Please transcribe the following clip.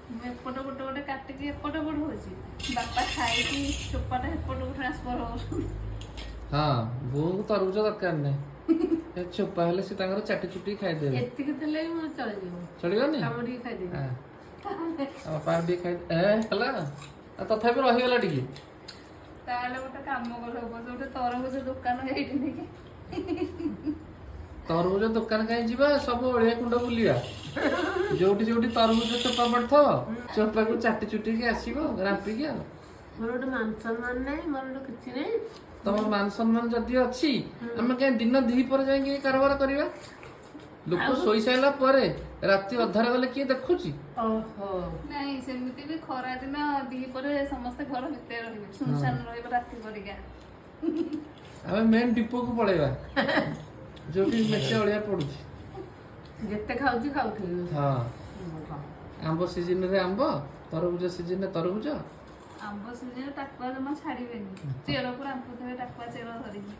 ମୁଁ ଏପଟ ଗୋଟେ ଗୋଟେ କାଟିକି ଏପଟ ବଢଉଛି, ବାପା ଖାଇକି ଚୋପାଟା ଏପଟକୁ ଟ୍ରାନ୍ସଫର ହଉଛନ୍ତି। ହଁ ବୋଉଙ୍କୁ ତରଭୁଜ ଦରକାର ନାହିଁ, ଏ ଚୋପା ହେଲେ ସେ ତାଙ୍କର ଚାଟି ଚୁଟି ଖାଇଦେବେ। ଏତିକି ଥିଲେ ବି ମୁଁ ଚଳିଯିବ, ଚଳିବନି? କାମୁଡ଼ିକି ଖାଇଦେବି। ବାପା ଟିକେ ଖାଇ ହେଲା ଆଉ ତଥାପି ରହିଗଲା ଟିକେ। ତାହେଲେ ଗୋଟେ କାମ କଲେ ହବ, ଗୋଟେ ତରଭୁଜ ଦୋକାନ ହେଇଠି ନେଇକି ତରଭୁଜ ଦୋକାନ କାହିଁ ଯିବା, ସବୁ ଅଳିଆ କୁଣ୍ଡ ବୁଲିବା, ଯୋଉଠି ଯୋଉଠି ତରଭୁଜ ଚୋପା ପଡିଥିବ ଚୋପାକୁ ଚାଟି ଚୁଟିକି ଆସିବ ରାମ୍ପିକି। ଆଉ ମୋର ଗୋଟେ ମାନ ସମ୍ମାନ ନାହିଁ, ମୋର ଗୋଟେ କିଛି ନାହିଁ। ତମ ମାନ ସମ୍ମାନ ଯଦି ଅଛି ଆମେ କାହିଁ ଦିନ ଦିପହରେ ଯାଇକି ଏ କାରବାର କରିବା? ଲୋକ ଶୋଇ ସାରିଲା ପରେ ରାତି ଅଧାରେ ଗଲେ କିଏ ଦେଖୁଛି? ଓହୋ ନାଇଁ, ସେମିତି ବି ଖରା ଦିନ ଦିପହରେ ସମସ୍ତେ ଘର ଭିତରେ ରହିବେ, ସୁନସାନ ରହିବ ରାତି ପରିକା। ଆମେ ମେନ୍ ଡିପୋକୁ ପଳେଇବା ଯୋଉଠି ମେଞ୍ଚେ ଅଳିଆ ପଡୁଛି। ଯେତେ ଖାଉଛି ଖାଉଥିବି। ହଁ, ଆମ୍ବ ସିଜିନରେ ଆମ୍ବ, ତରଭୁଜ ସିଜିନରେ ତରଭୁଜ। ଆମ୍ବ ସିଜନରେ ଟାକୁଆ ଜମା ଛାଡ଼ିବେନି, ଚେର ପୁରା ଆମ୍ପୁଥିବେ ଟାକୁଆ ଚେର ଧରିକି।